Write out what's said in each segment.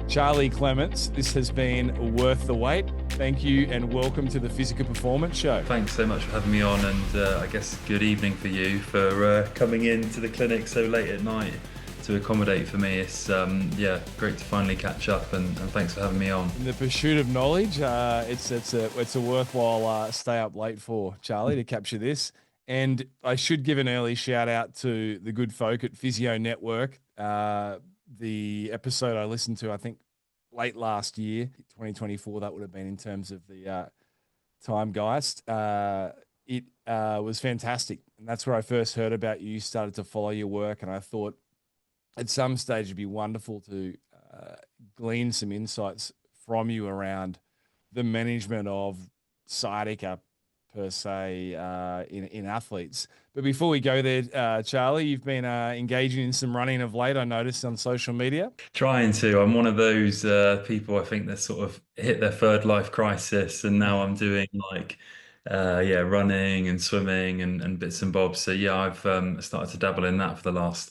Charlie Clements, this has been worth the wait. Thank you and welcome to the Physical Performance Show. Thanks so much for having me on, and I guess good evening for you for coming into the clinic so late at night to accommodate for me. It's great to finally catch up, and thanks for having me on. In the pursuit of knowledge, it's a worthwhile stay up late for, Charlie, to capture this. And I should give an early shout out to the good folk at Physio Network. The episode I listened to, I think late last year, 2024, that would have been in terms of the Timegeist. It was fantastic. And that's where I first heard about you, started to follow your work. And I thought at some stage it'd be wonderful to glean some insights from you around the management of sciatica per se in athletes. But before we go there, Charlie, you've been engaging in some running of late, I noticed on social media. Trying to. I'm one of those people, I think, that sort of hit their third life crisis, and now I'm doing running and swimming and bits and bobs. So yeah, I've started to dabble in that for the last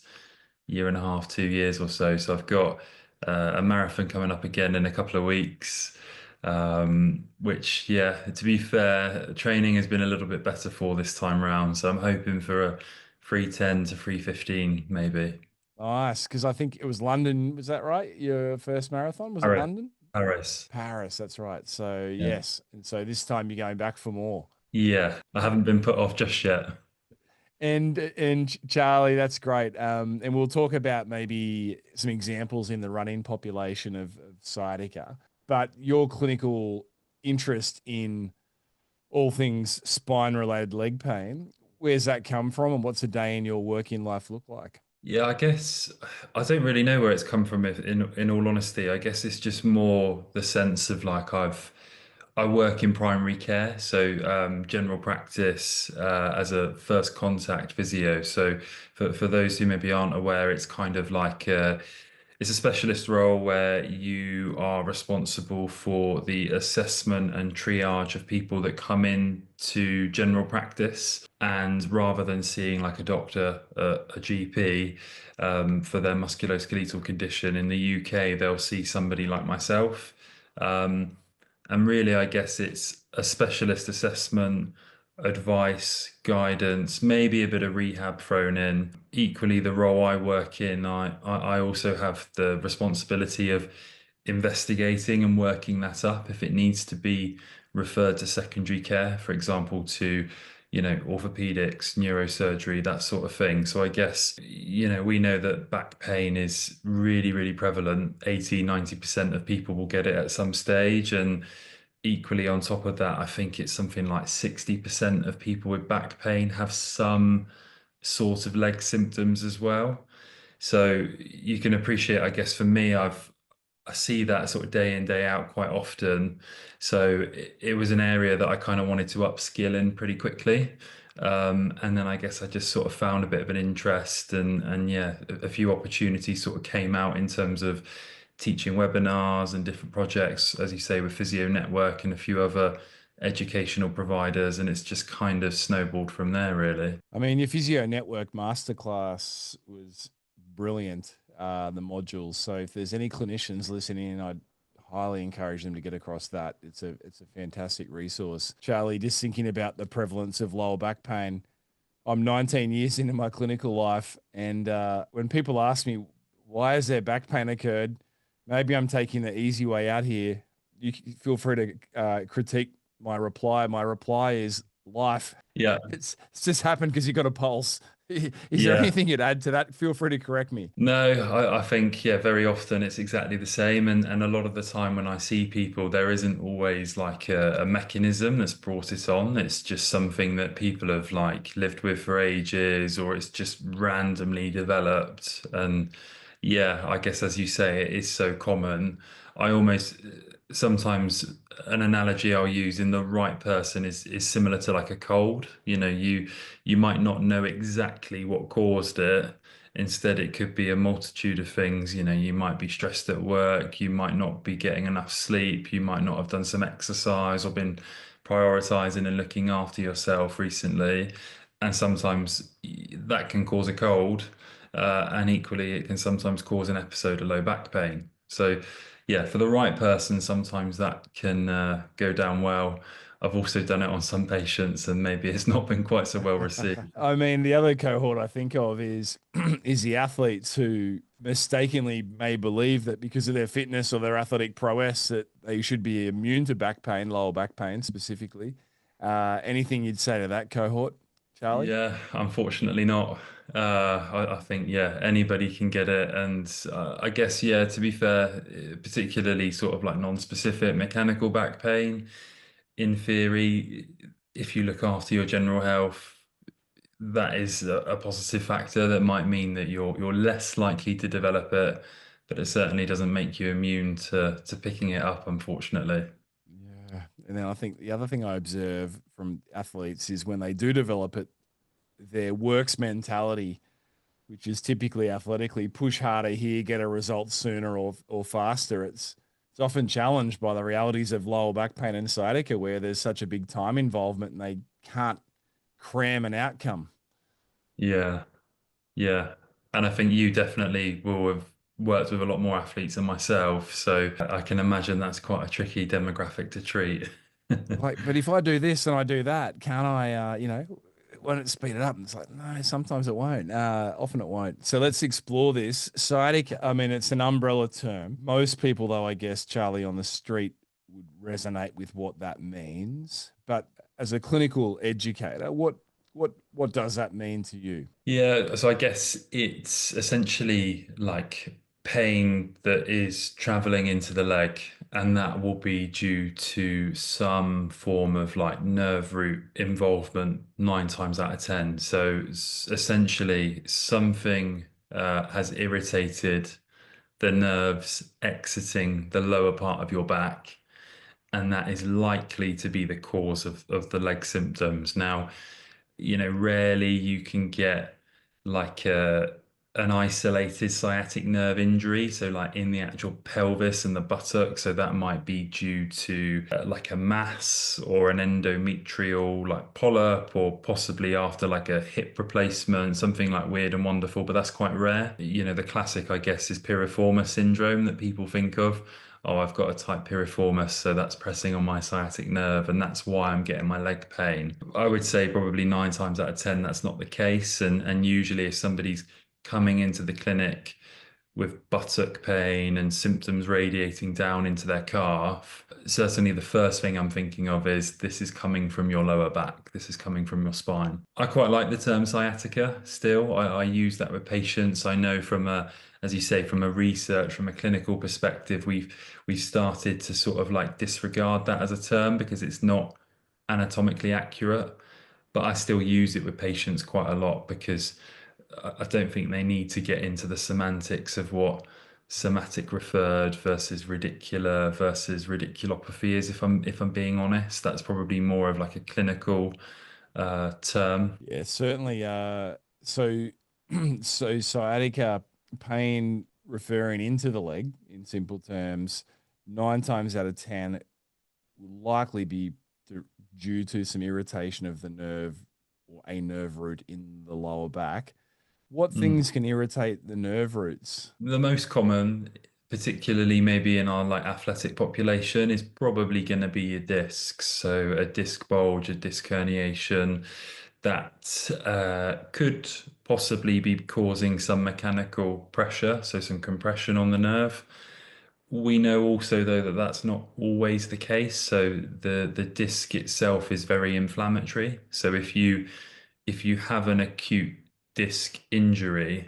year and a half, 2 years or so. So I've got a marathon coming up again in a couple of weeks, which, yeah, to be fair, training has been a little bit better for this time round. So I'm hoping for a 3:10 to 3:15 maybe. Nice, because I think it was London. Was that right? Your first marathon? Was it Paris. London? Paris. Paris, that's right. So Yeah. yes, and so this time you're going back for more. Yeah, I haven't been put off just yet. And Charlie, that's great. And we'll talk about maybe some examples in the running population of sciatica. But your clinical interest in all things spine-related leg pain, where's that come from, and what's a day in your working life look like? Yeah, I guess I don't really know where it's come from. If in all honesty, I guess it's just more the sense of like I work in primary care, so general practice as a first contact physio. So for those who maybe aren't aware, it's kind of like it's a specialist role where you are responsible for the assessment and triage of people that come in to general practice. And rather than seeing like a doctor, a GP, for their musculoskeletal condition in the UK, they'll see somebody like myself. Um, and really, I guess it's a specialist assessment, advice, guidance, maybe a bit of rehab thrown in. Equally, the role I work in, I also have the responsibility of investigating and working that up if it needs to be referred to secondary care, for example, to orthopedics, neurosurgery, that sort of thing. So I guess, we know that back pain is really, really prevalent. 80, 90% of people will get it at some stage. And equally on top of that, I think it's something like 60% of people with back pain have some sort of leg symptoms as well. So you can appreciate, I guess for me, I see that sort of day in, day out quite often. So it was an area that I kind of wanted to upskill in pretty quickly. And then I guess I just sort of found a bit of an interest, and yeah, a few opportunities sort of came out in terms of teaching webinars and different projects, as you say, with Physio Network and a few other educational providers. And it's just kind of snowballed from there, really. I mean, your Physio Network masterclass was brilliant, the modules. So if there's any clinicians listening, I'd highly encourage them to get across that. It's a fantastic resource. Charlie, just thinking about the prevalence of lower back pain. I'm 19 years into my clinical life, and when people ask me why has their back pain occurred, maybe I'm taking the easy way out here. You feel free to critique my reply. My reply is life. Yeah. It's just happened because you got a pulse. Is there Yeah. anything you'd add to that? Feel free to correct me. No, I think, yeah, very often it's exactly the same. And a lot of the time when I see people, there isn't always like a mechanism that's brought it on. It's just something that people have like lived with for ages, or it's just randomly developed. And yeah, I guess as you say, it is so common. I almost sometimes an analogy I'll use in the right person is similar to like a cold. You might not know exactly what caused it. Instead, it could be a multitude of things. You might be stressed at work, you might not be getting enough sleep, you might not have done some exercise or been prioritizing and looking after yourself recently. And sometimes that can cause a cold, and equally, it can sometimes cause an episode of low back pain. So, yeah, for the right person, sometimes that can go down well. I've also done it on some patients, and maybe it's not been quite so well received. I mean, the other cohort I think of is is the athletes who mistakenly may believe that because of their fitness or their athletic prowess that they should be immune to back pain, lower back pain specifically. Anything you'd say to that cohort, Charlie? Yeah, unfortunately not. I think, yeah, anybody can get it. And I guess, yeah, to be fair, particularly sort of like non-specific mechanical back pain, in theory, if you look after your general health, that is a positive factor that might mean that you're less likely to develop it, but it certainly doesn't make you immune to picking it up, unfortunately. Yeah. And then I think the other thing I observe from athletes is when they do develop it, their works mentality, which is typically athletically push harder here, get a result sooner or faster. It's often challenged by the realities of lower back pain and sciatica, where there's such a big time involvement and they can't cram an outcome. Yeah, yeah. And I think you definitely will have worked with a lot more athletes than myself, so I can imagine that's quite a tricky demographic to treat. Like, but if I do this and I do that, can't I, won't it speed it up? And it's like, no, sometimes it won't. Often it won't. So let's explore this. Sciatic, I mean, it's an umbrella term. Most people, though, I guess, Charlie, on the street would resonate with what that means. But as a clinical educator, what does that mean to you? Yeah, so I guess it's essentially like pain that is traveling into the leg, and that will be due to some form of like nerve root involvement 9 times out of 10. So essentially, something has irritated the nerves exiting the lower part of your back, and that is likely to be the cause of the leg symptoms. Now, rarely you can get like an isolated sciatic nerve injury, so like in the actual pelvis and the buttock. So that might be due to like a mass or an endometrial like polyp, or possibly after like a hip replacement, something like weird and wonderful, but that's quite rare. The classic, I guess, is piriformis syndrome that people think of. Oh, I've got a tight piriformis, so that's pressing on my sciatic nerve, and that's why I'm getting my leg pain. I would say probably 9 times out of 10, that's not the case. And usually, if somebody's coming into the clinic with buttock pain and symptoms radiating down into their calf, certainly the first thing I'm thinking of is this is coming from your lower back. This is coming from your spine. I quite like the term sciatica still. I use that with patients. I know from as you say, from a research, from a clinical perspective, we've started to sort of like disregard that as a term because it's not anatomically accurate. But I still use it with patients quite a lot because I don't think they need to get into the semantics of what somatic referred versus radicular versus radiculopathy is. If I'm being honest, that's probably more of like a clinical term. Yeah, certainly. So so sciatica pain referring into the leg, in simple terms, 9 times out of 10 will likely be due to some irritation of the nerve or a nerve root in the lower back. What Mm. things can irritate the nerve roots? The most common, particularly maybe in our like athletic population, is probably going to be your discs. So a disc bulge, a disc herniation, that could possibly be causing some mechanical pressure, so some compression on the nerve. We know also though that that's not always the case. So the disc itself is very inflammatory. So if you have an acute disc injury,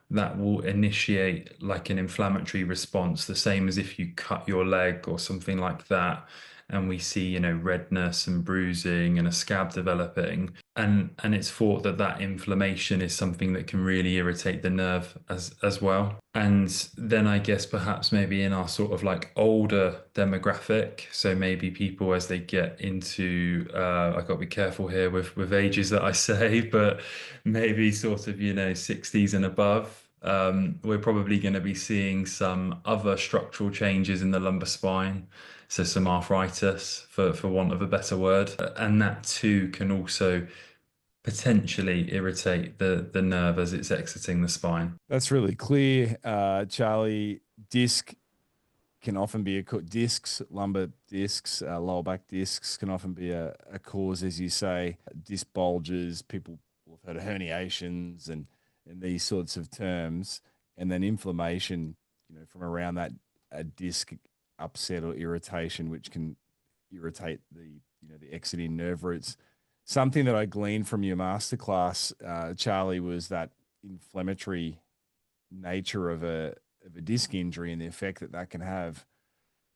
that will initiate like an inflammatory response, the same as if you cut your leg or something like that. And we see, redness and bruising and a scab developing. And it's thought that that inflammation is something that can really irritate the nerve as well. And then I guess perhaps maybe in our sort of like older demographic, so maybe people as they get into, I got to be careful here with ages that I say, but maybe sort of, 60s and above, we're probably going to be seeing some other structural changes in the lumbar spine. So some arthritis, for want of a better word. And that too can also potentially irritate the nerve as it's exiting the spine. That's really clear, Charlie. Disc can often be discs, lumbar discs, lower back discs can often be a cause, as you say, disc bulges. People have heard of herniations and these sorts of terms, and then inflammation, from around that a disc upset or irritation, which can irritate the exiting nerve roots. Something that I gleaned from your masterclass, Charlie, was that inflammatory nature of a disc injury and the effect that that can have.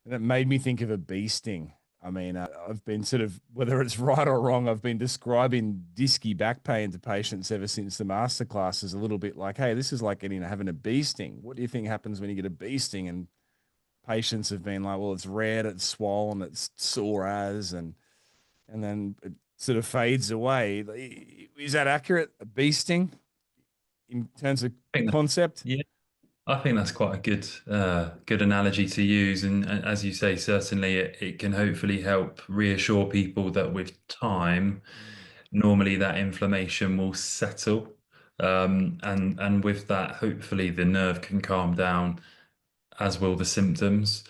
And it made me think of a bee sting. I mean, I've been sort of, whether it's right or wrong, I've been describing disky back pain to patients ever since the masterclass is a little bit like, hey, this is like having a bee sting. What do you think happens when you get a bee sting? And patients have been like, well, it's red, it's swollen, it's sore as, and then it sort of fades away. Is that accurate? A bee sting in terms of I think that, concept? yeah, I think that's quite a good analogy to use, and as you say, certainly it can hopefully help reassure people that with time, normally that inflammation will settle, and with that, hopefully the nerve can calm down, as will the symptoms.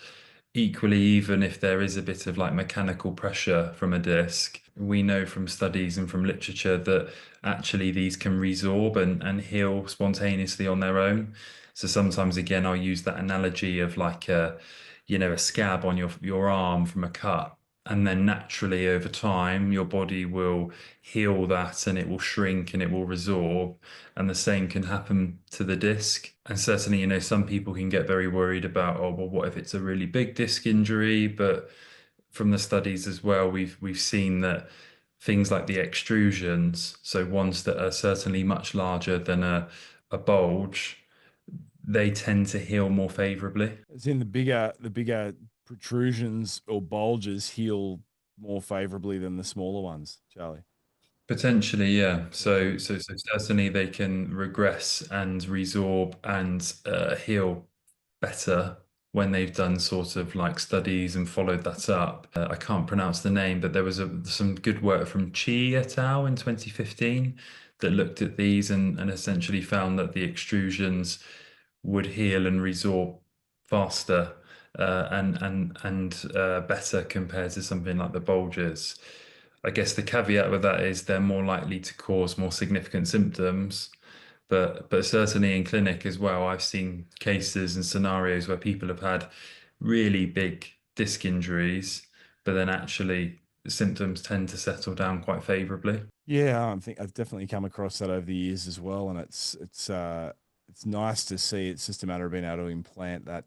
Equally, even if there is a bit of like mechanical pressure from a disc, we know from studies and from literature that actually these can resorb and heal spontaneously on their own. So sometimes, again, I'll use that analogy of like a scab on your arm from a cut. And then naturally over time, your body will heal that and it will shrink and it will resorb. And the same can happen to the disc. And certainly, some people can get very worried about, oh, well, what if it's a really big disc injury? But from the studies as well, we've seen that things like the extrusions, so ones that are certainly much larger than a bulge, they tend to heal more favorably. As in the bigger protrusions or bulges heal more favorably than the smaller ones, Charlie. Potentially, yeah. Yeah. So certainly they can regress and resorb and heal better when they've done sort of like studies and followed that up. I can't pronounce the name, but there was some good work from Chi et al. In 2015 that looked at these and essentially found that the extrusions would heal and resorb faster and better compared to something like the bulges. I guess the caveat with that is they're more likely to cause more significant symptoms. But certainly in clinic as well, I've seen cases and scenarios where people have had really big disc injuries, but then actually the symptoms tend to settle down quite favorably. Yeah, I think I've definitely come across that over the years as well, and it's nice to see. It's just a matter of being able to implant that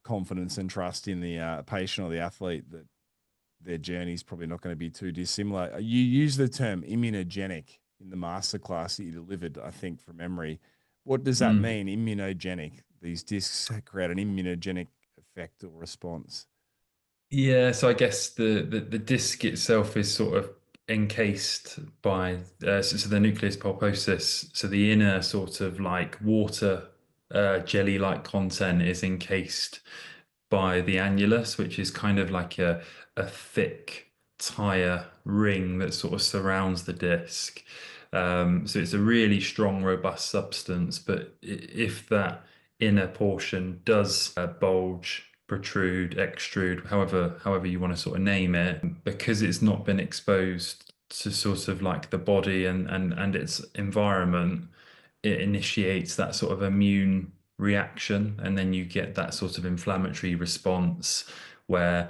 confidence and trust in the patient or the athlete that their journey is probably not going to be too dissimilar. You use the term immunogenic in the masterclass that you delivered, I think, from memory. What does that Mm. mean, immunogenic? These discs create an immunogenic effect or response. Yeah, so I guess the disc itself is sort of encased by so the nucleus pulposus. So the inner sort of like water jelly-like content is encased by the annulus, which is kind of like a thick tire ring that sort of surrounds the disc. So it's a really strong, robust substance. But if that inner portion does bulge, protrude, extrude, however you want to sort of name it, because it's not been exposed to sort of like the body and its environment, it initiates that sort of immune reaction, and then you get that sort of inflammatory response where,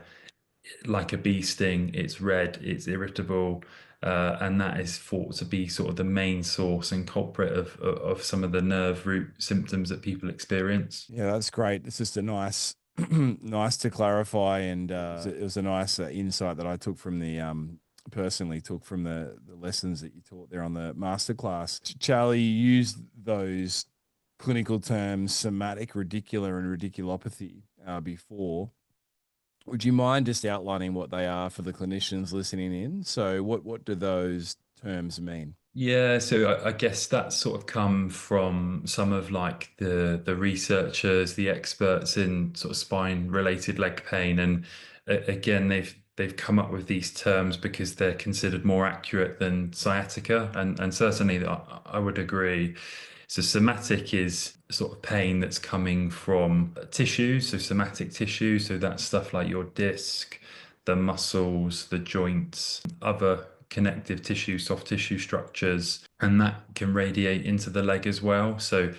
like a bee sting, it's red, it's irritable, and that is thought to be sort of the main source and culprit of some of the nerve root symptoms that people experience. Yeah, that's great. It's just a nice, nice to clarify, and it was a nice insight that I took from the personally took from the lessons that you taught there on the masterclass. Charlie, you used those clinical terms, somatic, radicular, and radiculopathy before. Would you mind just outlining what they are for the clinicians listening in? So, what do those terms mean? Yeah, so I guess that's sort of come from some of like the researchers, the experts in sort of spine related leg pain, and again they've come up with these terms because they're considered more accurate than sciatica, and certainly I would agree. So somatic is sort of pain that's coming from tissues, so somatic tissue. So that's stuff like your disc, the muscles, the joints, other connective tissue, soft tissue structures, and that can radiate into the leg as well. So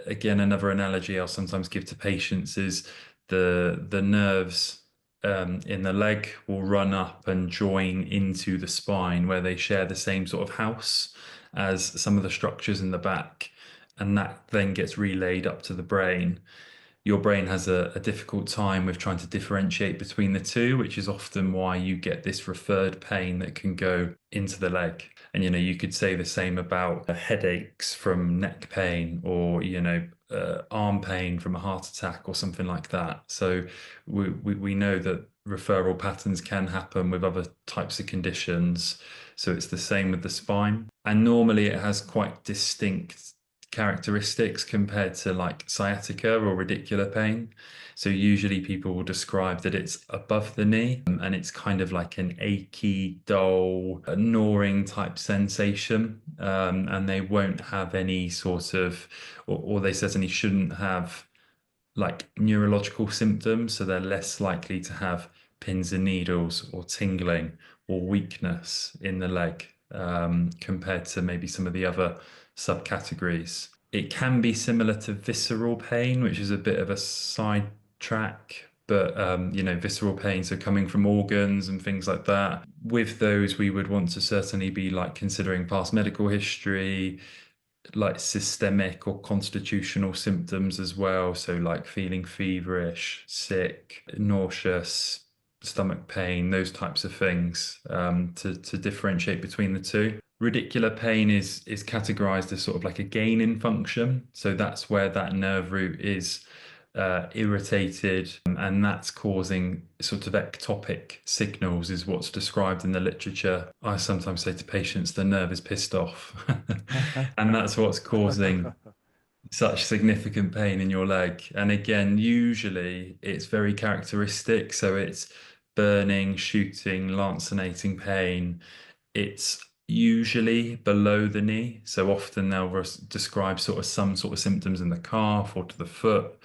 again, another analogy I'll sometimes give to patients is the nerves in the leg will run up and join into the spine where they share the same sort of house as some of the structures in the back, and that then gets relayed up to the brain. Your brain has a difficult time with trying to differentiate between the two, which is often why you get this referred pain that can go into the leg. And you could say the same about headaches from neck pain, or arm pain from a heart attack or something like that. So we know that referral patterns can happen with other types of conditions. So it's the same with the spine. And normally it has quite distinct characteristics compared to like sciatica or radicular pain. So usually people will describe that it's above the knee, and it's kind of like an achy, dull, gnawing type sensation. And they won't have any sort of, or they certainly shouldn't have like neurological symptoms. So they're less likely to have pins and needles or tingling or weakness in the leg, compared to maybe some of the other subcategories. It can be similar to visceral pain, which is a bit of a side track, but visceral pain, so coming from organs and things like that. With those, we would want to certainly be like considering past medical history, like systemic or constitutional symptoms as well. So like feeling feverish, sick, nauseous, stomach pain, those types of things, to differentiate between the two. Radicular pain is categorized as sort of like a gain in function. So that's where that nerve root is irritated, and that's causing sort of ectopic signals, is what's described in the literature. I sometimes say to patients, the nerve is pissed off, and that's what's causing such significant pain in your leg. And again, usually it's very characteristic. So it's burning, shooting, lancinating pain. It's usually below the knee. So often they'll describe sort of some sort of symptoms in the calf or to the foot.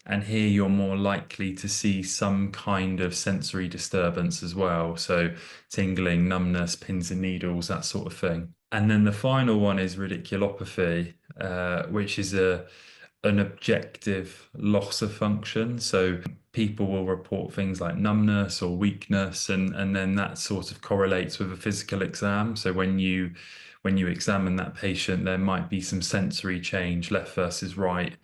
And here you're more likely to see some kind of sensory disturbance as well. So tingling, numbness, pins and needles, that sort of thing. And then the final one is radiculopathy, which is an objective loss of function. So people will report things like numbness or weakness, and then that sort of correlates with a physical exam. So when you examine that patient, there might be some sensory change, left versus right.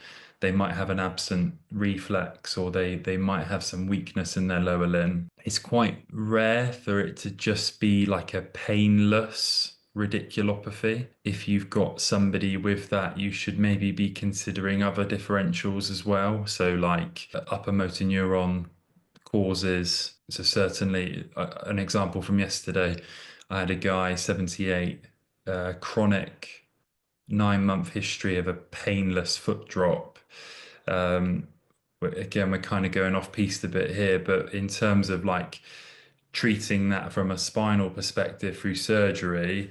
They might have an absent reflex, or they might have some weakness in their lower limb. It's quite rare for it to just be like a painless radiculopathy. If you've got somebody with that, you should maybe be considering other differentials as well. So like upper motor neuron causes. So certainly an example from yesterday, I had a guy, 78, chronic 9-month history of a painless foot drop. Um, Again, we're kind of going off piste a bit here, but in terms of like treating that from a spinal perspective through surgery,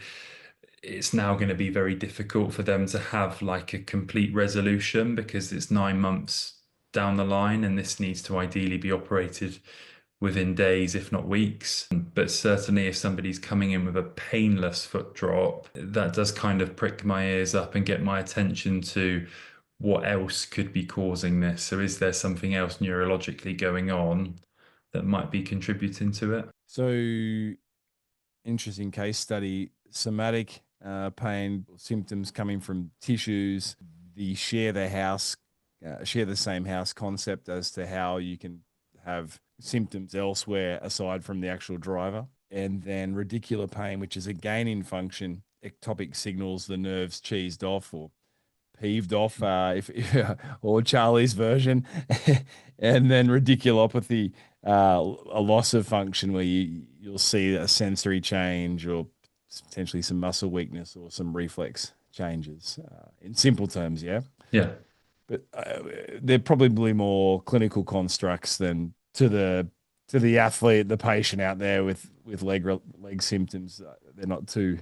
it's now going to be very difficult for them to have like a complete resolution, because it's 9 months down the line, and this needs to ideally be operated within days, if not weeks. But certainly, if somebody's coming in with a painless foot drop, that does kind of prick my ears up and get my attention to what else could be causing this. So, is there something else neurologically going on that might be contributing to it? So interesting case study. Somatic pain symptoms coming from tissues. The share the same house concept as to how you can have symptoms elsewhere aside from the actual driver. And then radicular pain, which is a gain in function, ectopic signals, the nerves cheesed off or peeved off, if or Charlie's version, and then radiculopathy, a loss of function where you'll see a sensory change or potentially some muscle weakness or some reflex changes. In simple terms, yeah, Yeah. but they're probably more clinical constructs than to the athlete, the patient out there with leg symptoms. They're not too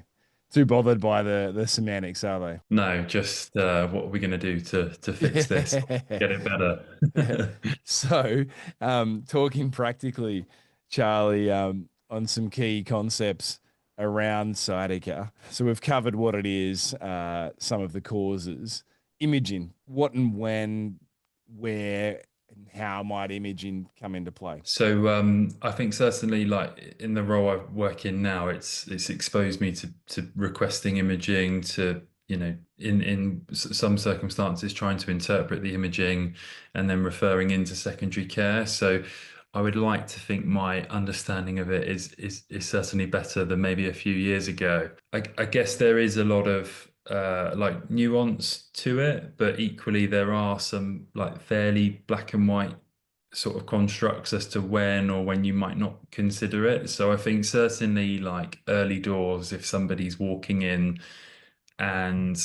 too bothered by the semantics, are No, just what are we going to do to fix this, they? get it Yeah. better? So, talking practically, Charlie, on some key concepts around sciatica. So we've covered what it is, some of the causes, imaging, what and when, where, and how might imaging come into play? So I think certainly like in the role I work in now, it's exposed me to requesting imaging, to in some circumstances trying to interpret the imaging and then referring into secondary care. So I would like to think my understanding of it is certainly better than maybe a few years ago. I guess there is a lot of like nuance to it, but equally there are some like fairly black and white sort of constructs as to when or when you might not consider it. So I think certainly like early doors, if somebody's walking in and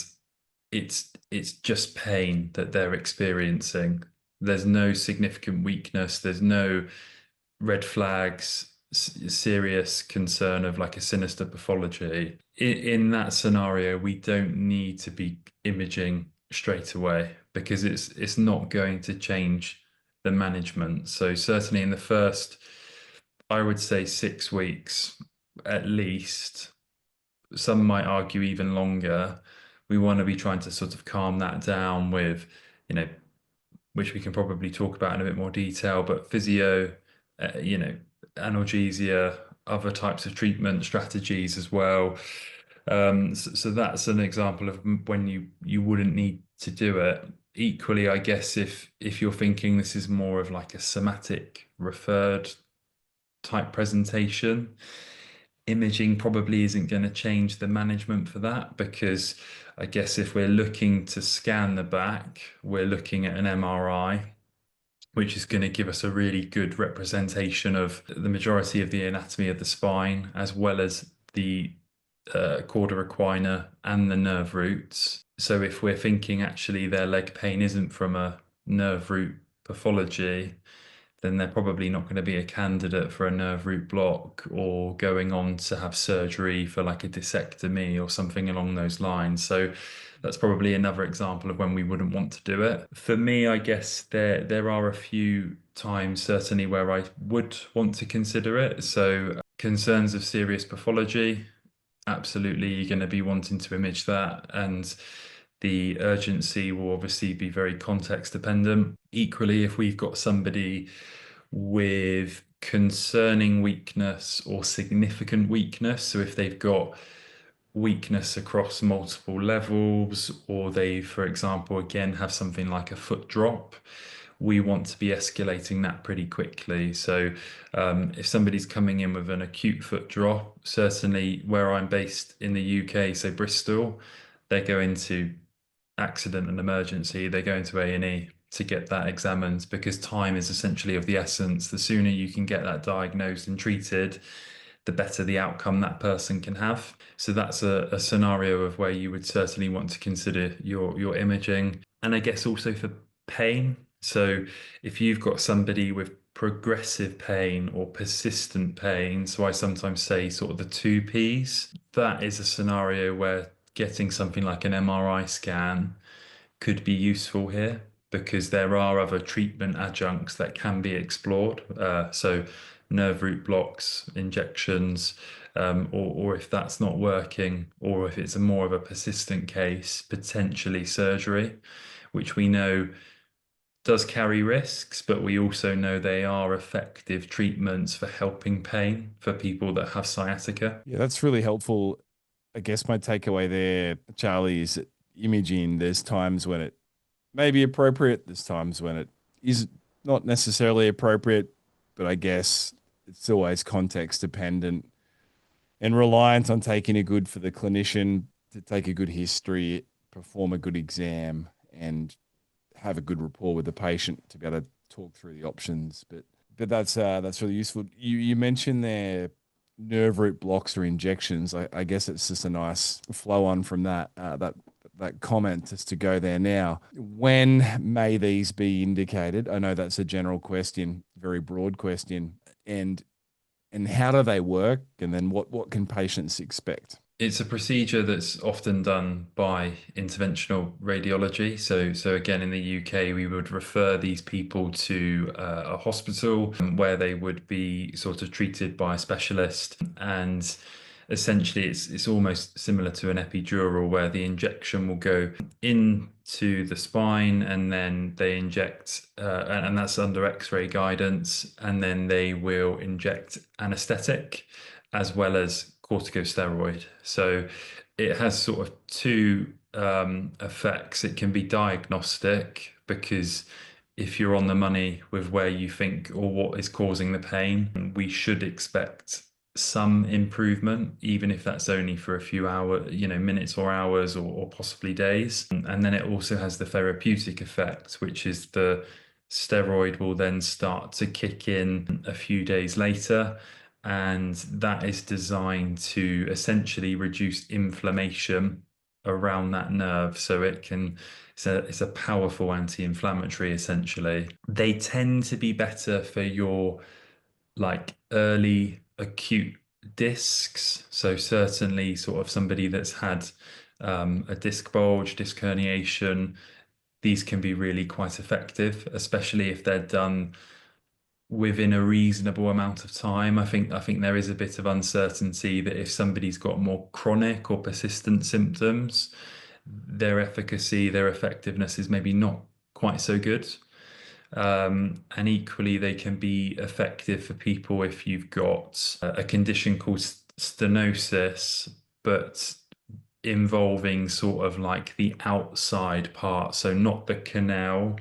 it's just pain that they're experiencing, there's no significant weakness, there's no red flags, serious concern of like a sinister pathology. In that scenario, we don't need to be imaging straight away because it's not going to change the management. So certainly in the first, I would say 6 weeks at least, some might argue even longer, we want to be trying to sort of calm that down with, you know, which we can probably talk about in a bit more detail, but physio, analgesia, other types of treatment strategies as well. So that's an example of when you wouldn't need to do it. Equally, I guess if you're thinking this is more of like a somatic referred type presentation, imaging probably isn't going to change the management for that because I guess if we're looking to scan the back, we're looking at an MRI, which is going to give us a really good representation of the majority of the anatomy of the spine, as well as the cauda equina and the nerve roots. So if we're thinking actually their leg pain isn't from a nerve root pathology, then they're probably not going to be a candidate for a nerve root block or going on to have surgery for like a discectomy or something along those lines. So that's probably another example of when we wouldn't want to do it. For me, I guess there are a few times certainly where I would want to consider it. So concerns of serious pathology, absolutely you're going to be wanting to image that, and the urgency will obviously be very context dependent. Equally, if we've got somebody with concerning weakness or significant weakness, so if they've got weakness across multiple levels, or they, for example, again have something like a foot drop, we want to be escalating that pretty quickly. So if somebody's coming in with an acute foot drop, certainly where I'm based in the UK, so Bristol, they go into accident and emergency, they go into A&E to get that examined because time is essentially of the essence. The sooner you can get that diagnosed and treated, the better the outcome that person can have. So that's a scenario of where you would certainly want to consider your imaging. And I guess also for pain. So if you've got somebody with progressive pain or persistent pain, so I sometimes say sort of the two Ps, that is a scenario where getting something like an MRI scan could be useful here because there are other treatment adjuncts that can be explored. So nerve root blocks, injections, or if that's not working, or if it's a more of a persistent case, potentially surgery, which we know does carry risks, but we also know they are effective treatments for helping pain for people that have sciatica. Yeah, that's really helpful. I guess my takeaway there, Charlie, is that imaging, there's times when it may be appropriate, there's times when it is not necessarily appropriate, but I guess it's always context dependent and reliant on taking a good for the clinician to take a good history, perform a good exam, and have a good rapport with the patient to be able to talk through the options. But that's really useful. You mentioned there nerve root blocks or injections. I guess it's just a nice flow on from that comment just to go there now. When may these be indicated? I know that's a general question, very broad question, and how do they work? And then what can patients expect? It's a procedure that's often done by interventional radiology. So again, in the UK, we would refer these people to a hospital where they would be sort of treated by a specialist. And essentially, it's almost similar to an epidural, where the injection will go into the spine, and then they inject, and that's under X-ray guidance, and then they will inject anesthetic as well as corticosteroid. So it has sort of two effects. It can be diagnostic because if you're on the money with where you think or what is causing the pain, we should expect some improvement, even if that's only for a few hours, minutes or hours or possibly days. And then it also has the therapeutic effect, which is the steroid will then start to kick in a few days later, and that is designed to essentially reduce inflammation around that nerve. So it's a powerful anti-inflammatory essentially. They tend to be better for your like early acute discs. So certainly sort of somebody that's had a disc bulge, disc herniation, these can be really quite effective, especially if they're done within a reasonable amount of time. I think there is a bit of uncertainty that if somebody's got more chronic or persistent symptoms, their efficacy, their effectiveness is maybe not quite so good. And equally, they can be effective for people if you've got a condition called stenosis, but involving sort of like the outside part, so not the canal.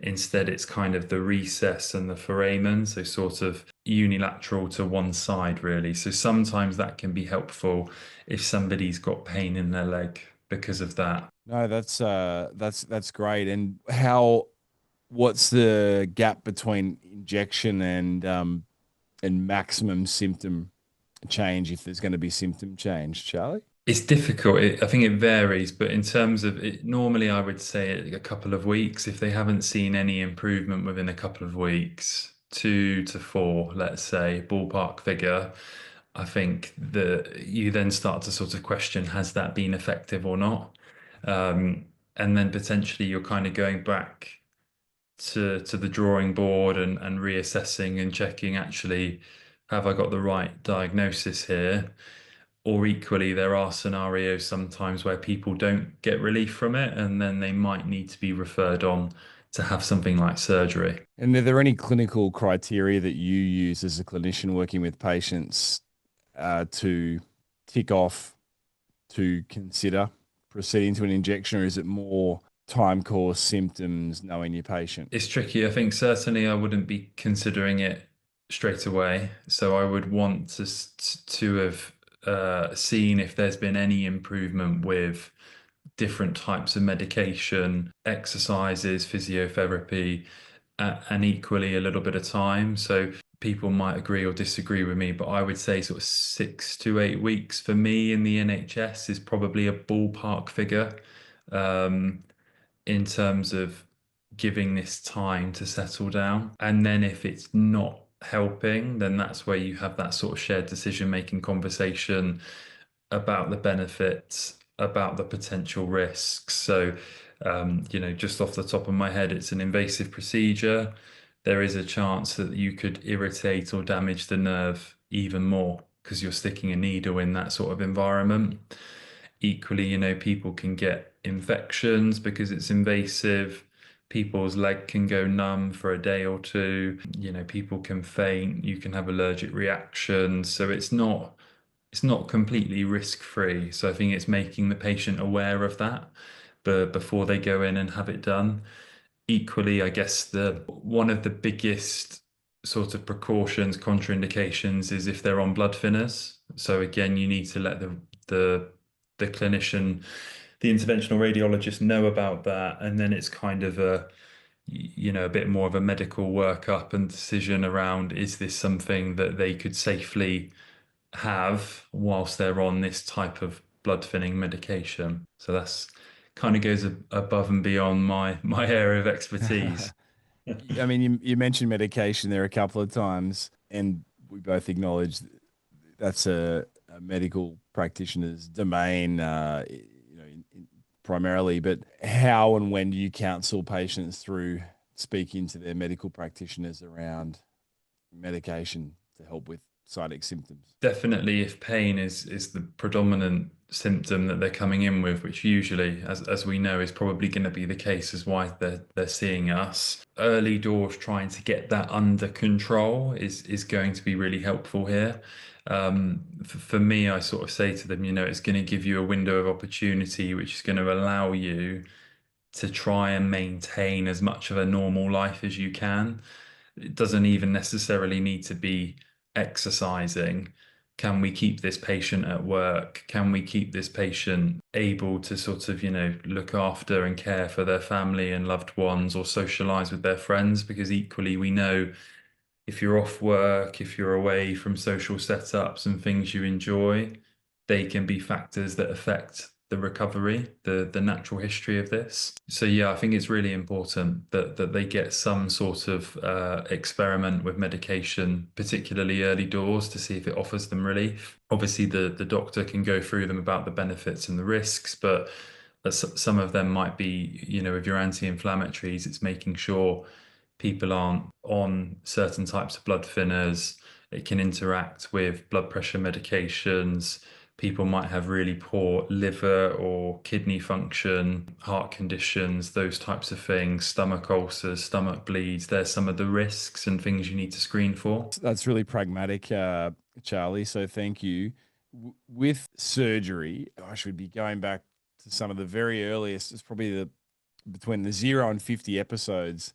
Instead, it's kind of the recess and the foramen, so sort of unilateral to one side, really. So sometimes that can be helpful if somebody's got pain in their leg because of that. No, that's great. And what's the gap between injection and maximum symptom change, if there's going to be symptom change, Charlie? It's difficult. I think it varies, but in terms of it, normally I would say a couple of weeks. If they haven't seen any improvement within a couple of weeks, 2 to 4, let's say, ballpark figure, I think that you then start to sort of question, has that been effective or not? And then potentially you're kind of going back to the drawing board and reassessing and checking, actually, have I got the right diagnosis here? Or equally, there are scenarios sometimes where people don't get relief from it, and then they might need to be referred on to have something like surgery. And are there any clinical criteria that you use as a clinician working with patients to tick off to consider proceeding to an injection, or is it more time course, symptoms, knowing your patient? It's tricky. I think certainly I wouldn't be considering it straight away. So I would want to have seen if there's been any improvement with different types of medication, exercises, physiotherapy, and equally a little bit of time. So people might agree or disagree with me, but I would say sort of 6 to 8 weeks for me in the NHS is probably a ballpark figure. Um, in terms of giving this time to settle down. And then if it's not helping, then that's where you have that sort of shared decision-making conversation about the benefits, about the potential risks. So, just off the top of my head, it's an invasive procedure. There is a chance that you could irritate or damage the nerve even more because you're sticking a needle in that sort of environment. Equally, people can get infections because it's invasive. People's leg can go numb for a day or two. People can faint. You can have allergic reactions. So it's not completely risk-free. So I think it's making the patient aware of that, but before they go in and have it done. Equally, I guess the one of the biggest sort of precautions, contraindications is if they're on blood thinners. So again, you need to let the the clinician, the interventional radiologist know about that, and then it's kind of a bit more of a medical workup and decision around, is this something that they could safely have whilst they're on this type of blood thinning medication. So that's kind of goes above and beyond my area of expertise. I mean, you mentioned medication there a couple of times, and we both acknowledge that's a medical practitioner's domain, primarily, but how and when do you counsel patients through speaking to their medical practitioners around medication to help with sciatic symptoms? Definitely, if pain is the predominant symptom that they're coming in with, which usually, as we know, is probably going to be the case as why they're seeing us. Early doors trying to get that under control is going to be really helpful here. For me, I sort of say to them, it's going to give you a window of opportunity, which is going to allow you to try and maintain as much of a normal life as you can. It doesn't even necessarily need to be exercising. Can we keep this patient at work? Can we keep this patient able to sort of, look after and care for their family and loved ones or socialize with their friends? Because equally, we know if you're off work, if you're away from social setups and things you enjoy, they can be factors that affect the recovery, the natural history of this. So yeah, I think it's really important that they get some sort of experiment with medication, particularly early doors, to see if it offers them relief. Obviously, the doctor can go through them about the benefits and the risks, but some of them might be, with your anti-inflammatories, it's making sure people aren't on certain types of blood thinners. It can interact with blood pressure medications. People might have really poor liver or kidney function, heart conditions, those types of things, stomach ulcers, stomach bleeds. There's some of the risks and things you need to screen for. That's really pragmatic, Charlie. So thank you. With surgery, I should be going back to some of the very earliest. It's probably the between the 0 and 50 episodes.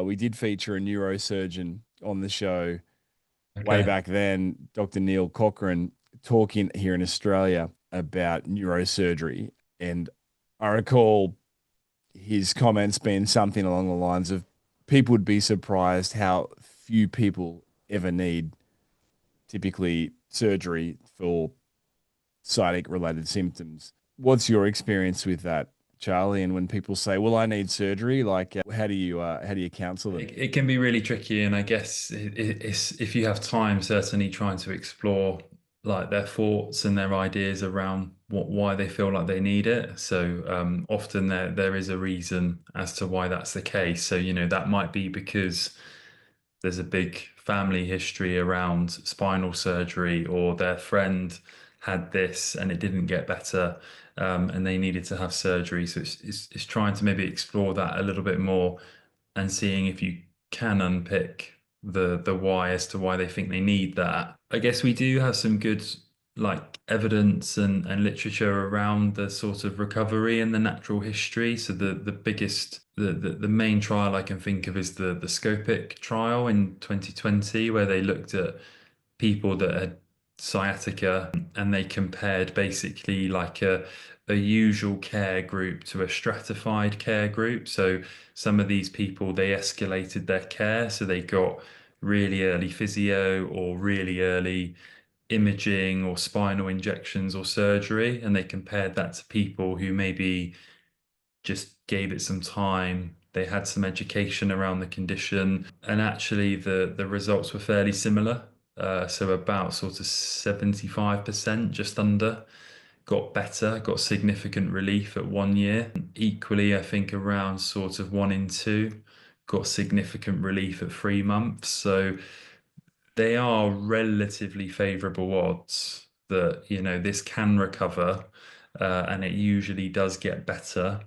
We did feature a neurosurgeon on the show way Okay. back then, Dr. Neil Cochrane, talking here in Australia about neurosurgery. And I recall his comments being something along the lines of people would be surprised how few people ever need typically surgery for sciatic related symptoms. What's your experience with that, Charlie? And when people say, "Well, I need surgery," like how do you counsel them? It can be really tricky, and I guess it's if you have time, certainly trying to explore like their thoughts and their ideas around why they feel like they need it. So often there is a reason as to why that's the case. So that might be because there's a big family history around spinal surgery, or their friend had this and it didn't get better, and they needed to have surgery. So it's trying to maybe explore that a little bit more and seeing if you can unpick the why as to why they think they need that. I guess we do have some good like evidence and literature around the sort of recovery and the natural history. So the biggest the main trial I can think of is the Scopic trial in 2020, where they looked at people that had sciatica and they compared basically like a usual care group to a stratified care group. So some of these people, they escalated their care, so they got really early physio or really early imaging or spinal injections or surgery, and they compared that to people who maybe just gave it some time. They had some education around the condition, and actually the results were fairly similar. So about sort of 75%, just under, got better, got significant relief at 1 year. Equally, I think around sort of 1 in 2 got significant relief at 3 months. So they are relatively favorable odds that, this can recover, and it usually does get better.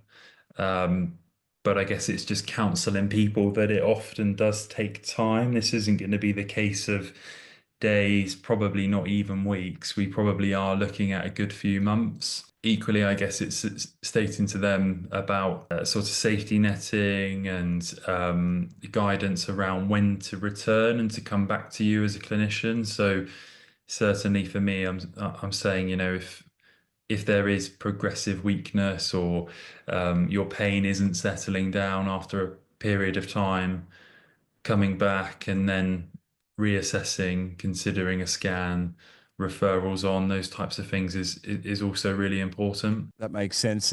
Um, but I guess it's just counseling people that it often does take time. This isn't going to be the case of days, probably not even weeks. We probably are looking at a good few months. Equally, I guess it's stating to them about sort of safety netting and guidance around when to return and to come back to you as a clinician. So certainly for me, I'm saying, if there is progressive weakness, or your pain isn't settling down after a period of time, coming back and then reassessing, considering a scan, referrals on those types of things is also really important. That makes sense,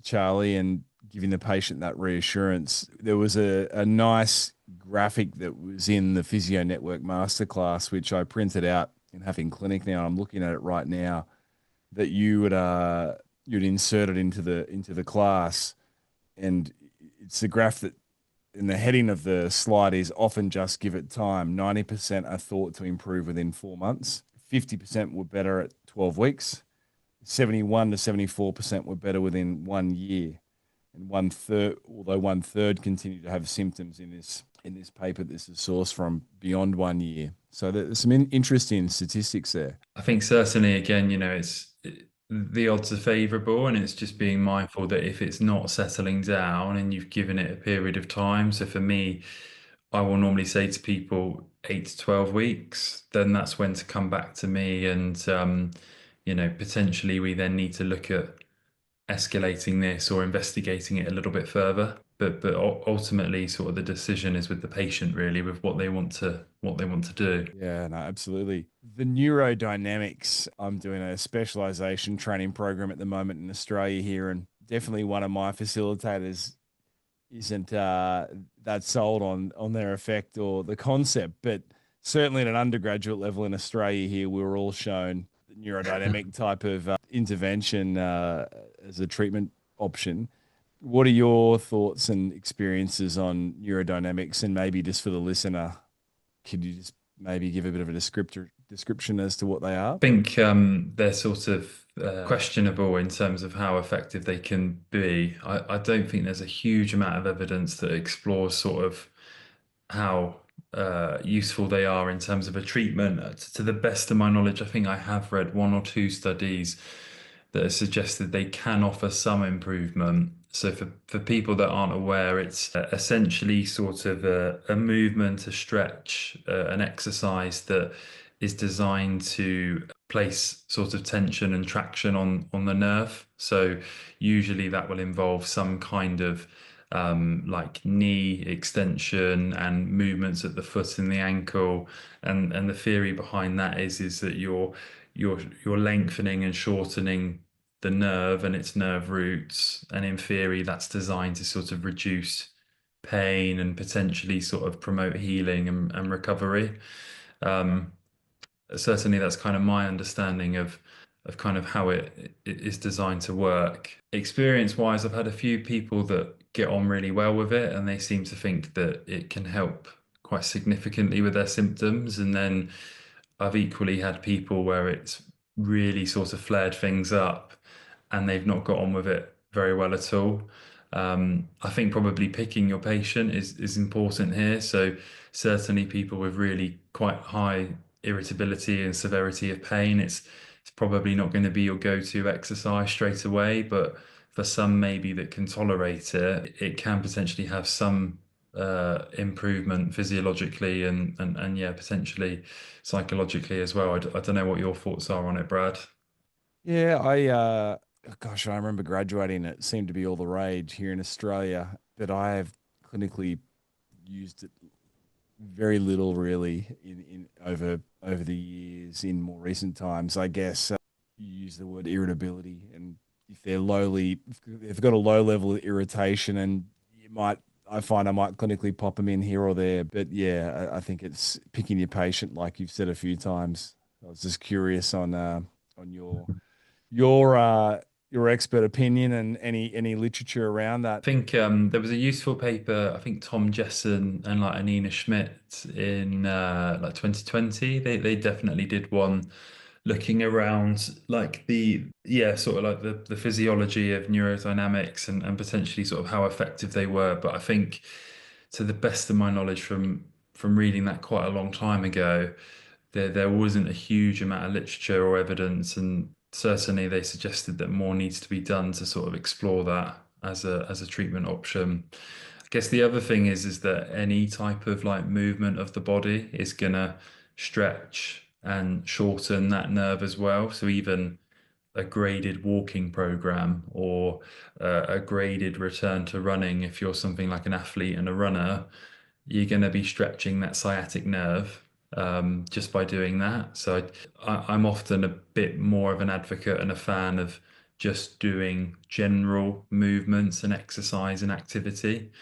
Charlie, and giving the patient that reassurance. There was a nice graphic that was in the Physio Network masterclass, which I printed out and having clinic now, I'm looking at it right now, that you'd insert it into the class, and it's the graph that in the heading of the slide is often just give it time. 90% are thought to improve within 4 months. 50% were better at 12 weeks. 71 to 74% were better within 1 year. And although one third continue to have symptoms in this paper, this is sourced from beyond 1 year. So there's some interesting statistics there. I think certainly again, the odds are favourable, and it's just being mindful that if it's not settling down and you've given it a period of time. So for me, I will normally say to people 8 to 12 weeks, then that's when to come back to me, and potentially we then need to look at escalating this or investigating it a little bit further. But ultimately, sort of the decision is with the patient, really, with what they want to do. Yeah, no, absolutely. The neurodynamics, I'm doing a specialization training program at the moment in Australia here, and definitely one of my facilitators isn't that sold on their effect or the concept, but certainly at an undergraduate level in Australia here, we were all shown the neurodynamic type of intervention as a treatment option. What are your thoughts and experiences on neurodynamics? And maybe just for the listener, could you just maybe give a bit of a description as to what they are? Think they're sort of questionable in terms of how effective they can be. I don't think there's a huge amount of evidence that explores sort of how useful they are in terms of a treatment. To the best of my knowledge, I think I have read one or two studies that have suggested they can offer some improvement. So for people that aren't aware, it's essentially sort of a movement, a stretch, an exercise that is designed to place sort of tension and traction on the nerve. So usually that will involve some kind of like knee extension and movements at the foot and the ankle. And the theory behind that is that you're lengthening and shortening the nerve and its nerve roots. And in theory, that's designed to sort of reduce pain and potentially sort of promote healing and recovery. Um, Certainly that's kind of my understanding of kind of how it is designed to work. Experience wise, I've had a few people that get on really well with it, and they seem to think that it can help quite significantly with their symptoms. And then I've equally had people where it's really sort of flared things up and they've not got on with it very well at all. I think probably picking your patient is important here. So certainly people with really quite high irritability and severity of pain, it's probably not going to be your go-to exercise straight away, but for some maybe that can tolerate it, it can potentially have some improvement physiologically and yeah, potentially psychologically as well. I don't know what your thoughts are on it, Brad. Yeah, gosh, I remember graduating. It seemed to be all the rage here in Australia, but I have clinically used it very little, really, in over the years. In more recent times, I guess you use the word irritability, and if they've got a low level of irritation, and I find I might clinically pop them in here or there. But yeah, I think it's picking your patient, like you've said a few times. I was just curious on your your expert opinion and any literature around that. I think there was a useful paper, I think Tom Jessen and like Anina Schmidt in like 2020. They definitely did one looking around like sort of like the physiology of neurodynamics and potentially sort of how effective they were. But I think to the best of my knowledge from reading that quite a long time ago, there wasn't a huge amount of literature or evidence, and certainly they suggested that more needs to be done to sort of explore that as a treatment option. I guess the other thing is that any type of like movement of the body is gonna stretch and shorten that nerve as well. So even a graded walking program or a graded return to running, if you're something like an athlete and a runner, you're going to be stretching that sciatic nerve just by doing that. So I'm often a bit more of an advocate and a fan of just doing general movements and exercise and activity.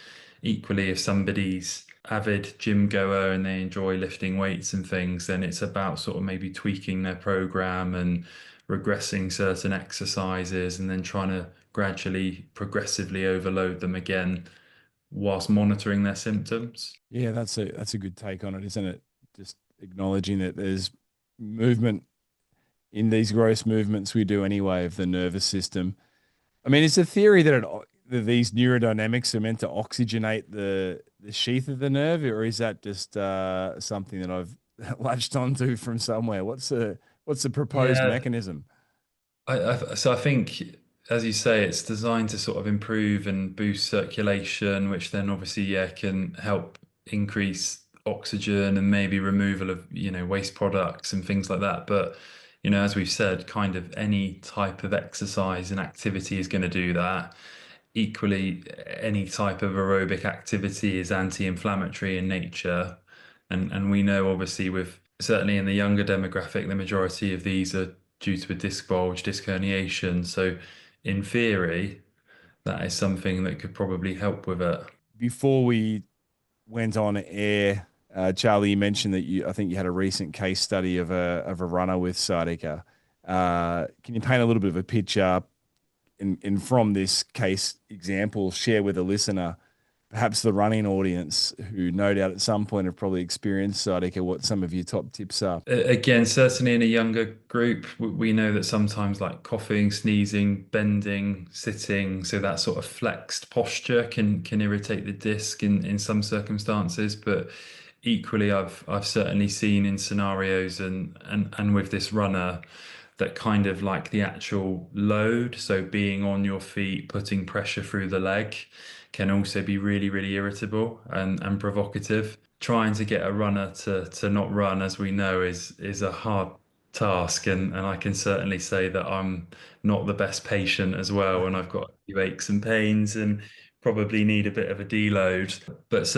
Equally, if somebody's avid gym goer and they enjoy lifting weights and things, then it's about sort of maybe tweaking their program and regressing certain exercises and then trying to gradually, progressively overload them again whilst monitoring their symptoms. Yeah, that's a good take on it, isn't it? Just acknowledging that there's movement in these gross movements we do anyway of the nervous system. I mean, it's a theory that that these neurodynamics are meant to oxygenate the sheath of the nerve, or is that just something that I've latched onto from somewhere? What's the proposed Yeah, mechanism? so I think, as you say, it's designed to sort of improve and boost circulation, which then obviously, yeah, can help increase oxygen and maybe removal of, waste products and things like that. But, as we've said, kind of any type of exercise and activity is going to do that. Equally, any type of aerobic activity is anti-inflammatory in nature. And we know obviously with certainly in the younger demographic, the majority of these are due to a disc bulge, disc herniation. So in theory, that is something that could probably help with it. Before we went on air, Charlie, you mentioned that I think you had a recent case study of a runner with sciatica. Can you paint a little bit of a picture and from this case example, share with a listener, perhaps the running audience who no doubt at some point have probably experienced sciatica, what some of your top tips are? Again, certainly in a younger group, we know that sometimes like coughing, sneezing, bending, sitting, so that sort of flexed posture can irritate the disc in some circumstances. But equally, I've certainly seen in scenarios and with this runner that kind of like the actual load, so being on your feet, putting pressure through the leg, can also be really, really irritable and provocative. Trying to get a runner to not run, as we know, is a hard task, and I can certainly say that I'm not the best patient as well, and I've got a few aches and pains and probably need a bit of a deload. But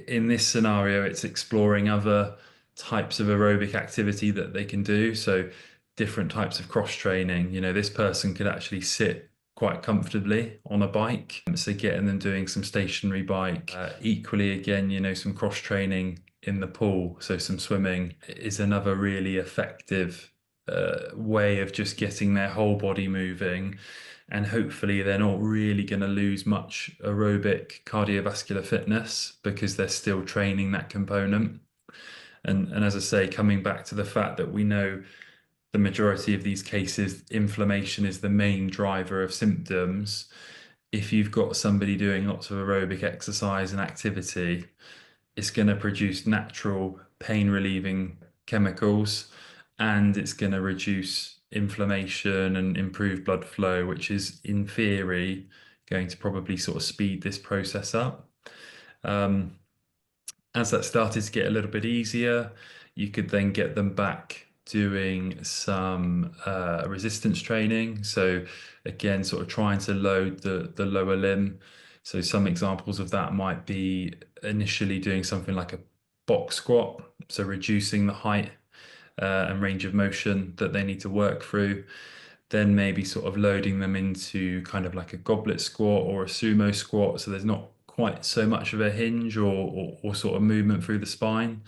in this scenario, it's exploring other types of aerobic activity that they can do. So different types of cross training. This person could actually sit quite comfortably on a bike. So getting them doing some stationary bike. Equally, again, some cross training in the pool. So some swimming is another really effective way of just getting their whole body moving. And hopefully they're not really going to lose much aerobic cardiovascular fitness because they're still training that component. And as I say, coming back to the fact that we know the majority of these cases, inflammation is the main driver of symptoms. If you've got somebody doing lots of aerobic exercise and activity, it's going to produce natural pain relieving chemicals and it's going to reduce inflammation and improve blood flow, which is in theory going to probably sort of speed this process up. Um, as that started to get a little bit easier, you could then get them back doing some resistance training. So again, sort of trying to load the lower limb. So some examples of that might be initially doing something like a box squat, so reducing the height and range of motion that they need to work through. Then maybe sort of loading them into kind of like a goblet squat or a sumo squat, so there's not quite so much of a hinge or sort of movement through the spine.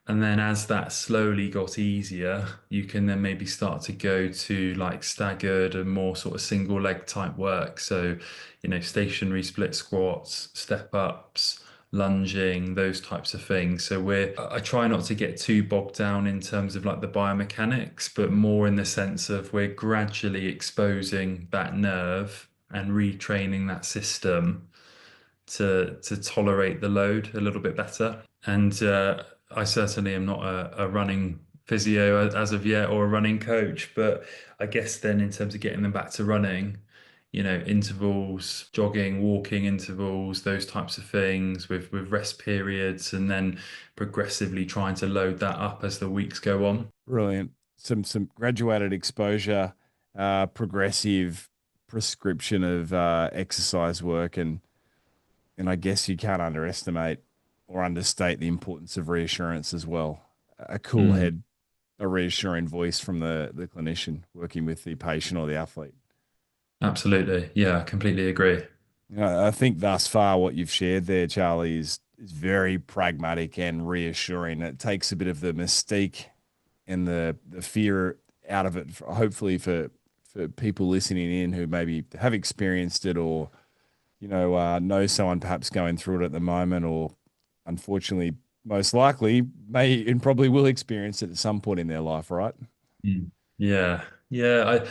And then as that slowly got easier, you can then maybe start to go to like staggered and more sort of single leg type work. So, stationary split squats, step ups, lunging, those types of things. So I try not to get too bogged down in terms of like the biomechanics, but more in the sense of we're gradually exposing that nerve and retraining that system to tolerate the load a little bit better. And I certainly am not a running physio as of yet or a running coach, but I guess then in terms of getting them back to running, intervals, jogging, walking intervals, those types of things with rest periods, and then progressively trying to load that up as the weeks go on. Brilliant. Some graduated exposure, progressive prescription of exercise work, and I guess you can't underestimate or understate the importance of reassurance as well. A cool Mm, head, a reassuring voice from the clinician working with the patient or the athlete. absolutely. Yeah, I completely agree. I think thus far what you've shared there, Charlie, is is very pragmatic and reassuring. It takes a bit of the mystique and the fear out of it, hopefully for people listening in who maybe have experienced it or know someone perhaps going through it at the moment, or unfortunately, most likely may and probably will experience it at some point in their life, right? Mm. Yeah, yeah.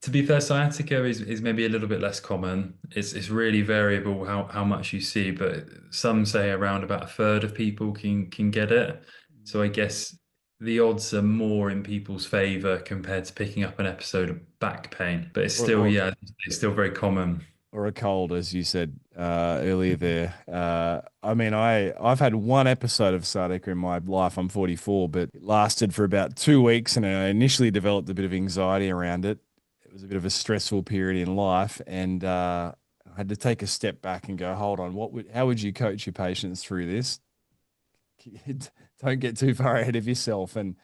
To be fair, sciatica is maybe a little bit less common. It's really variable how much you see, but some say around about a third of people can get it. So I guess the odds are more in people's favor compared to picking up an episode of back pain. But it's Or, still, or yeah, it's still very common. or a cold, as you said earlier there. I mean, I've had one episode of sciatica in my life. I'm 44, but it lasted for about 2 weeks, and I initially developed a bit of anxiety around it. It was a bit of a stressful period in life, and I had to take a step back and go, hold on, how would you coach your patients through this? Don't get too far ahead of yourself. And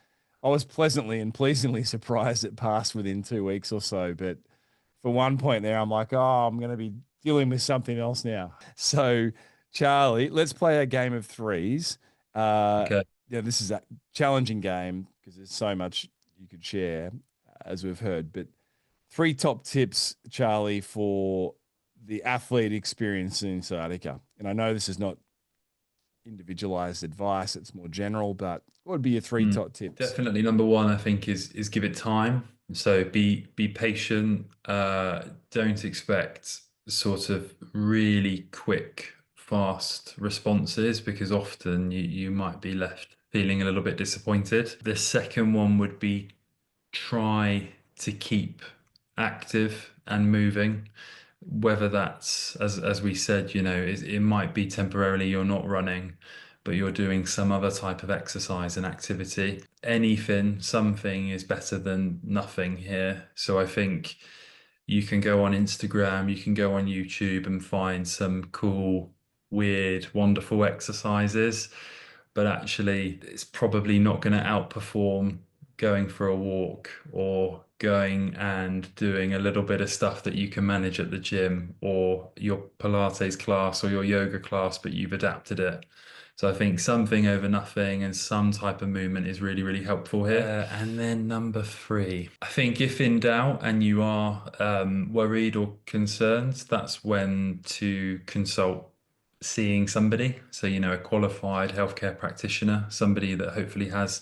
I was pleasantly and pleasingly surprised it passed within 2 weeks or so. But for one point there, I'm like, oh, I'm going to be dealing with something else now. So, Charlie, let's play a game of threes. Okay. Yeah, this is a challenging game because there's so much you could share, as we've heard. But three top tips, Charlie, for the athlete experiencing sciatica. And I know this is not individualized advice, it's more general, but what would be your three Mm. top tips? Definitely number one, I think, is give it time. So be patient. Don't expect sort of really quick, fast responses because often you might be left feeling a little bit disappointed. The second one would be try to keep active and moving, whether that's as we said, it might be temporarily you're not running, but you're doing some other type of exercise and activity. Anything, something is better than nothing here. So I think you can go on Instagram, you can go on YouTube and find some cool, weird, wonderful exercises, but actually it's probably not going to outperform going for a walk or going and doing a little bit of stuff that you can manage at the gym or your Pilates class or your yoga class, but you've adapted it. So I think something over nothing and some type of movement is really, really helpful here. And then number three, I think if in doubt and you are worried or concerned, that's when to consult seeing somebody. So, a qualified healthcare practitioner, somebody that hopefully has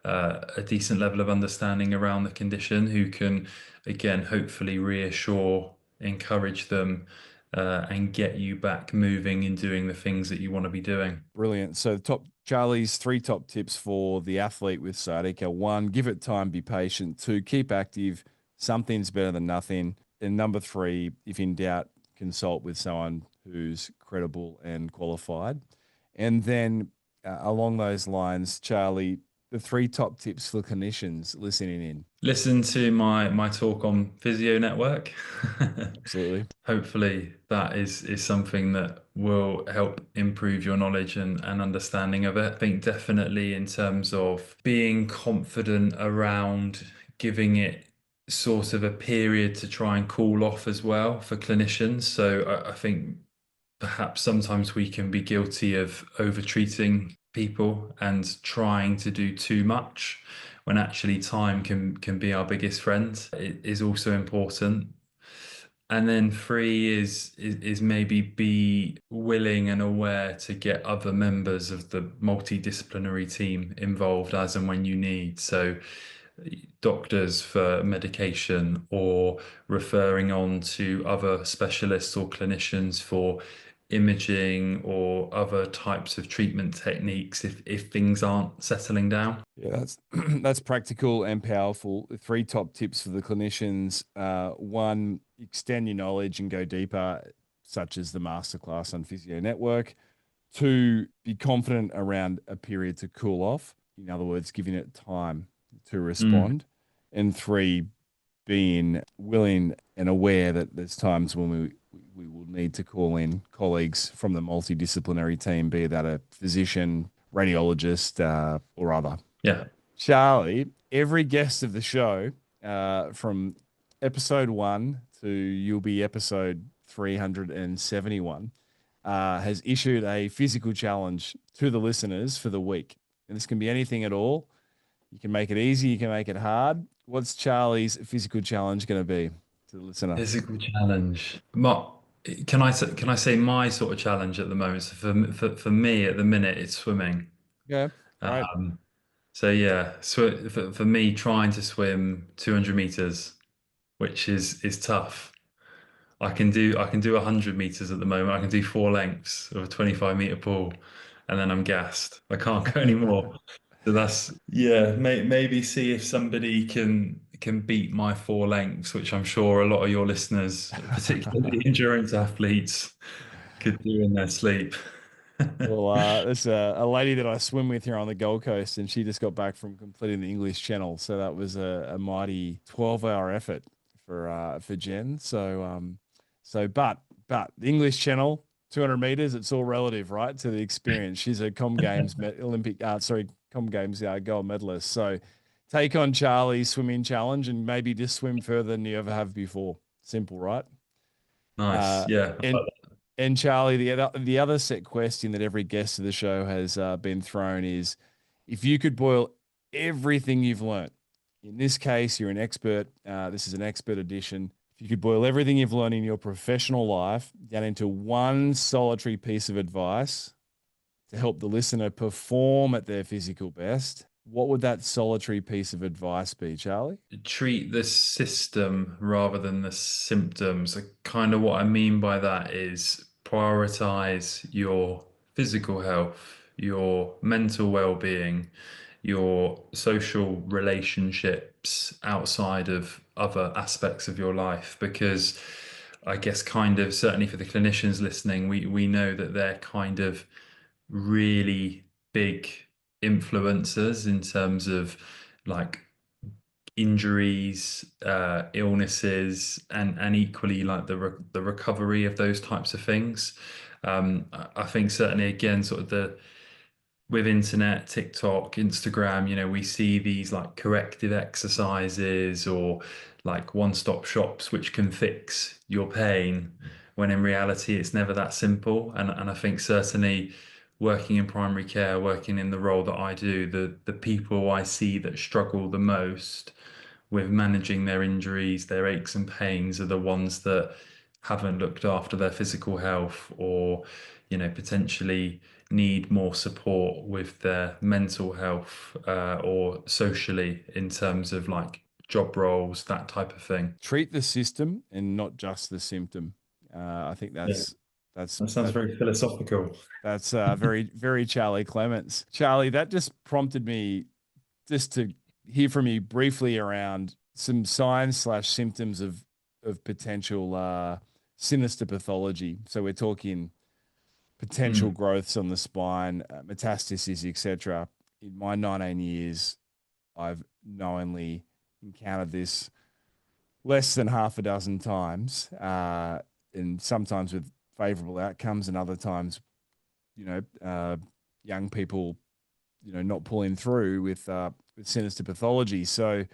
a decent level of understanding around the condition who can, again, hopefully reassure, encourage them, and get you back moving and doing the things that you want to be doing. Brilliant. So, Charlie's three top tips for the athlete with sciatica: one, give it time, be patient; two, keep active. Something's better than nothing. And number three, if in doubt, consult with someone who's credible and qualified. And then, along those lines, Charlie, the three top tips for clinicians listening in. Listen to my talk on Physio Network. Absolutely. Hopefully that is something that will help improve your knowledge and understanding of it. I think definitely in terms of being confident around giving it sort of a period to try and cool off as well for clinicians. So I think perhaps sometimes we can be guilty of over treating people and trying to do too much when actually time can be our biggest friend. It is also important. And then three is maybe be willing and aware to get other members of the multidisciplinary team involved as and when you need. So doctors for medication or referring on to other specialists or clinicians for imaging or other types of treatment techniques if things aren't settling down. Yeah, that's that's practical and powerful. The three top tips for the clinicians: one, extend your knowledge and go deeper, such as the masterclass on Physio Network. Two, be confident around a period to cool off. In other words, giving it time to Mm, respond. And three, being willing and aware that there's times when we will need to call in colleagues from the multidisciplinary team, be that a physician, radiologist, or other. yeah. Charlie, every guest of the show, from episode one to you'll be episode 371, has issued a physical challenge to the listeners for the week. And this can be anything at all. You can make it easy, you can make it hard. What's Charlie's physical challenge going to be to the listener? Physical challenge. Can I say my sort of challenge at the moment? So for me at the minute, it's swimming. Yeah, great. Um, so yeah, for me, trying to swim 200 meters, which is tough. I can do 100 meters at the moment. I can do four lengths of a 25-meter pool, and then I'm gassed. I can't go anymore. So that's yeah. Maybe see if somebody can beat my four lengths, which I'm sure a lot of your listeners, particularly endurance athletes, could do in their sleep. Well, there's a lady that I swim with here on the Gold Coast, and she just got back from completing the English Channel. So that was a mighty 12-hour effort for Jen. But the English Channel, 200 meters, it's all relative, right, to the experience. She's a Com Games Com Games gold medalist. So take on Charlie's swimming challenge and maybe just swim further than you ever have before. Simple, right? Nice. Uh, Yeah. and and Charlie, the other set question that every guest of the show has been thrown is, if you could boil everything you've learnt, in this case, you're an expert. This is an expert edition. If you could boil everything you've learned in your professional life down into one solitary piece of advice to help the listener perform at their physical best, what would that solitary piece of advice be, Charlie? Treat the system rather than the symptoms. Kind of what I mean by that is prioritize your physical health, your mental well-being, your social relationships outside of other aspects of your life. Because I guess kind of certainly for the clinicians listening, we know that they're kind of really big influencers in terms of like injuries, illnesses, and equally like the recovery of those types of things. I think certainly again, sort of the with internet, TikTok, Instagram, we see these like corrective exercises or like one-stop shops which can fix your pain, when in reality it's never that simple. And I think certainly working in primary care, working in the role that I do, the people I see that struggle the most with managing their injuries, their aches and pains are the ones that haven't looked after their physical health or, potentially need more support with their mental health or socially in terms of like job roles, that type of thing. Treat the system and not just the symptom. I think Yeah, that's that sounds that very philosophical. That's very, very Charlie Clements. Charlie, that just prompted me just to hear from you briefly around some signs slash symptoms of potential sinister pathology. So we're talking potential Mm, growths on the spine, metastases, etc. In my 19 years, I've knowingly encountered this less than half a dozen times, and sometimes with favorable outcomes, and other times you know, young people, not pulling through with sinister pathology. So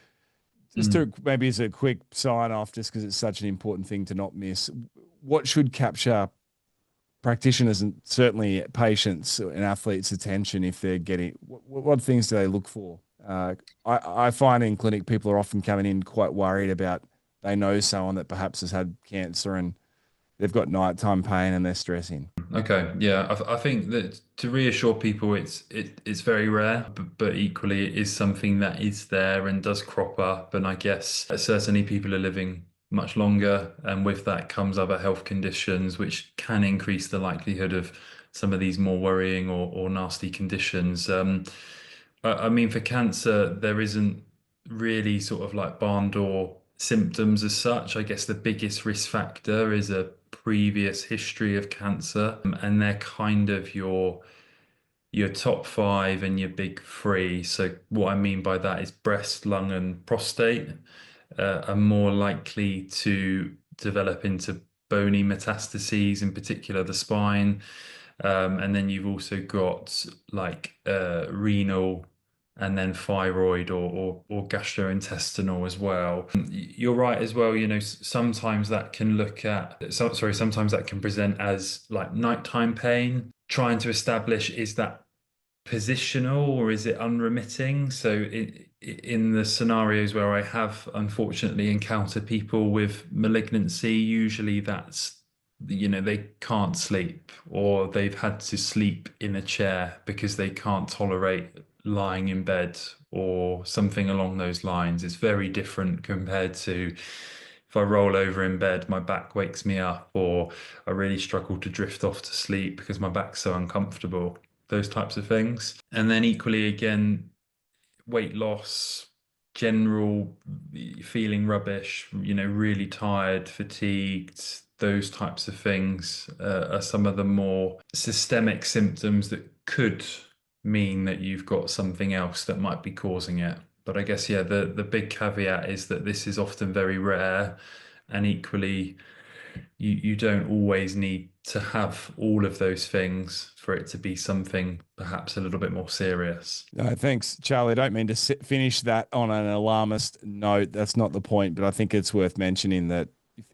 just to mm. maybe as a quick sign off, just because it's such an important thing to not miss, what should capture practitioners and certainly patients and athletes' attention if they're getting, what things do they look for? I find in clinic people are often coming in quite worried about they know someone that perhaps has had cancer and they've got nighttime pain and they're stressing. Okay, yeah, I think that to reassure people, it's very rare, but equally it is something that is there and does crop up. And I guess certainly people are living much longer, and with that comes other health conditions, which can increase the likelihood of some of these more worrying or nasty conditions. I mean, for cancer, there isn't really sort of like barn door symptoms as such. I guess the biggest risk factor is a previous history of cancer, and they're kind of your top five and your big three. So what I mean by that is breast, lung, and prostate are more likely to develop into bony metastases, in particular the spine. And then you've also got like renal and then thyroid or gastrointestinal as well. You're right as well, sometimes that can sometimes that can present as like nighttime pain. Trying to establish, is that positional or is it unremitting? So in the scenarios where I have unfortunately encountered people with malignancy, usually that's, they can't sleep or they've had to sleep in a chair because they can't tolerate lying in bed or something along those lines. It's very different compared to if I roll over in bed, my back wakes me up, or I really struggle to drift off to sleep because my back's so uncomfortable, those types of things. And then equally again, weight loss, general feeling rubbish, really tired, fatigued, those types of things are some of the more systemic symptoms that could mean that you've got something else that might be causing it. But I guess, yeah, the big caveat is that this is often very rare, and equally, you don't always need to have all of those things for it to be something perhaps a little bit more serious. No, thanks, Charlie. I don't mean to finish that on an alarmist note. That's not the point, but I think it's worth mentioning that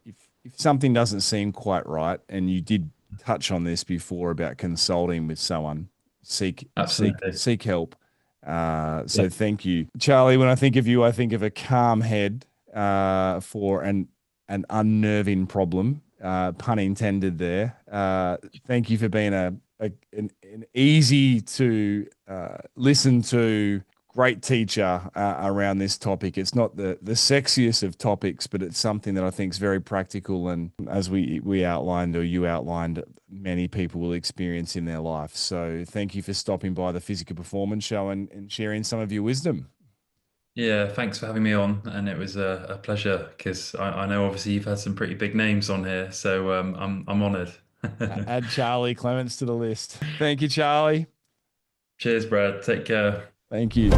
if something doesn't seem quite right, and you did touch on this before about consulting with someone, Absolutely. seek help. Yeah. So thank you, Charlie. When I think of you, I think of a calm head for an unnerving problem. Pun intended there. Thank you for being an easy to listen to, great teacher around this topic. It's not the sexiest of topics, but it's something that I think is very practical. And as we outlined, or you outlined, many people will experience in their life. So thank you for stopping by the Physical Performance Show and sharing some of your wisdom. Yeah, thanks for having me on. And it was a pleasure because I know obviously you've had some pretty big names on here. So I'm honored. Add Charlie Clements to the list. Thank you, Charlie. Cheers, Brad. Take care. Thank you.